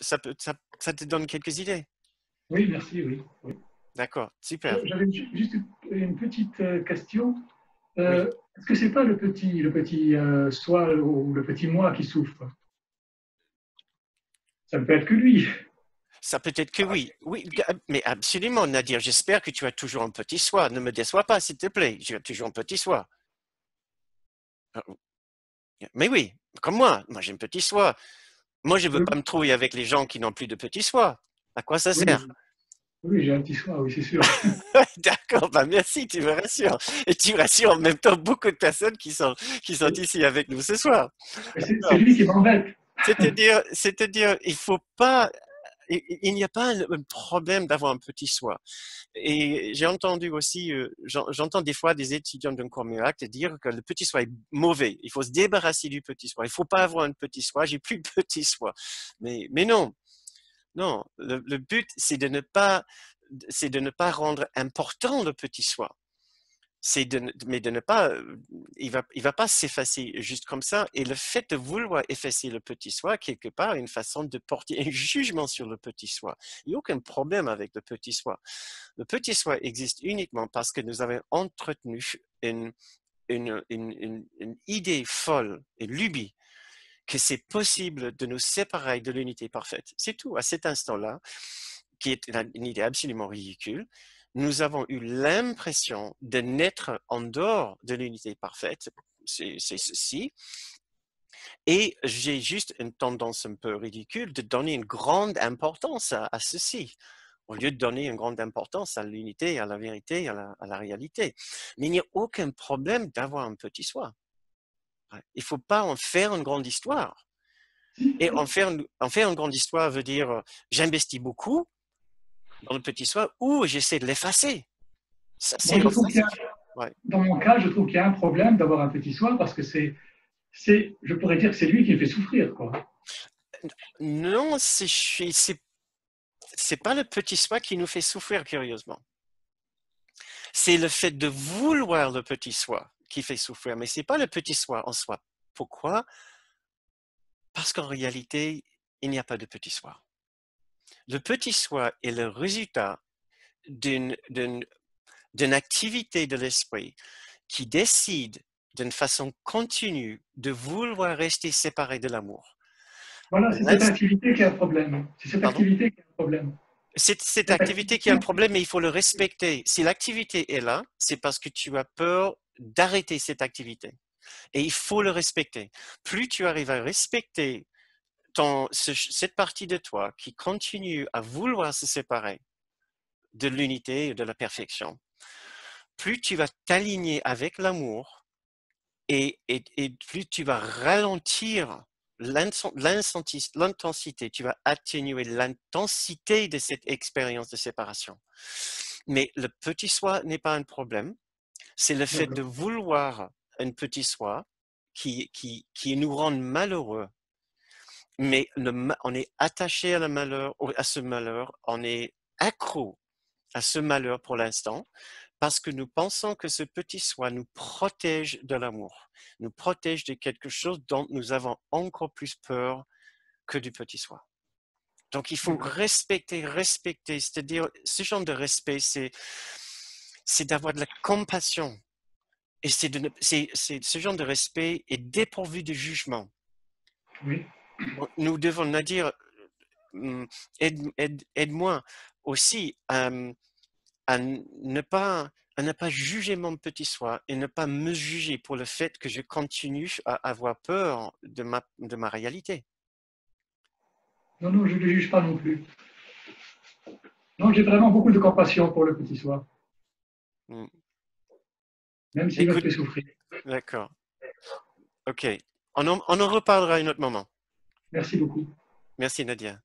Ça te donne quelques idées? Oui, merci, oui. Oui. D'accord, super. J'avais juste une petite question. Oui. Est-ce que c'est pas le petit soi ou le petit moi qui souffre? Ça ne peut être que lui. Ça peut être que oui. Oui, mais absolument, Nadir. J'espère que tu as toujours un petit soi. Ne me déçois pas, s'il te plaît. Tu as toujours un petit soi. Mais oui, comme moi. Moi, j'ai un petit soi. Moi, je ne veux Oui, pas me trouver avec les gens qui n'ont plus de petit soi. À quoi ça oui, sert? oui, j'ai un petit soi, oui, c'est sûr. D'accord, bah merci, tu me rassures. Et tu rassures en même temps beaucoup de personnes qui sont ici avec nous ce soir. C'est Alors, lui qui m'embête. c'est-à-dire, il faut pas, il n'y a pas un problème d'avoir un petit soi. Et j'ai entendu aussi, j'entends des fois des étudiants d'un cours miracle dire que le petit soi est mauvais. Il faut se débarrasser du petit soi. Il faut pas avoir un petit soi. J'ai plus de petit soi. Mais non, non. Le but, c'est de ne pas rendre important le petit soi. Mais de ne pas, il va pas s'effacer juste comme ça. Et le fait de vouloir effacer le petit soi, quelque part, est une façon de porter un jugement sur le petit soi. Il n'y a aucun problème avec le petit soi. Le petit soi existe uniquement parce que nous avons entretenu une idée folle et lubie que c'est possible de nous séparer de l'unité parfaite. C'est tout. À cet instant-là, qui est une idée absolument ridicule, nous avons eu l'impression de naître en dehors de l'unité parfaite. C'est ceci. Et j'ai juste une tendance un peu ridicule de donner une grande importance à ceci, au lieu de donner une grande importance à l'unité, à la vérité, à la réalité. Mais il n'y a aucun problème d'avoir un petit soi. Il ne faut pas en faire une grande histoire. Et en faire une grande histoire veut dire j'investis beaucoup dans le petit soi ou j'essaie de l'effacer. Ça, Moi, c'est, je trouve qu'il y a, ouais. dans mon cas, je trouve qu'il y a un problème d'avoir un petit soi parce que je pourrais dire que c'est lui qui me fait souffrir, quoi. Non, c'est pas le petit soi qui nous fait souffrir, curieusement. C'est le fait de vouloir le petit soi qui fait souffrir, mais c'est pas le petit soi en soi. Pourquoi? Parce qu'en réalité, il n'y a pas de petit soi. Le petit soi est le résultat d'une activité de l'esprit qui décide d'une façon continue de vouloir rester séparé de l'amour. Voilà, c'est cette activité qui a un problème. C'est cette Pardon? activité qui a un problème. C'est cette Cette activité qui a un activité, problème, mais il faut le respecter. Si l'activité est là, c'est parce que tu as peur d'arrêter cette activité. Et il faut le respecter. Plus tu arrives à respecter cette partie de toi qui continue à vouloir se séparer de l'unité et de la perfection, plus tu vas t'aligner avec l'amour et plus tu vas ralentir l'intensité, tu vas atténuer l'intensité de cette expérience de séparation. Mais le petit soi n'est pas un problème, c'est le fait de vouloir un petit soi qui nous rend malheureux. Mais on est attaché à ce malheur, on est accro à ce malheur pour l'instant, parce que nous pensons que ce petit soi nous protège de l'amour, nous protège de quelque chose dont nous avons encore plus peur que du petit soi. Donc il faut respecter, c'est-à-dire ce genre de respect, c'est d'avoir de la compassion. Et ce genre de respect est dépourvu de jugement. oui. Nous devons nous dire, aide-moi aussi à ne pas juger mon petit soi et ne pas me juger pour le fait que je continue à avoir peur de ma réalité. Non, non, je ne le juge pas non plus. Non, j'ai vraiment beaucoup de compassion pour le petit soi, Mm. même s'il me Écoute, fait souffrir. d'accord. OK. On en reparlera à un autre moment. Merci beaucoup. Merci, Nadia.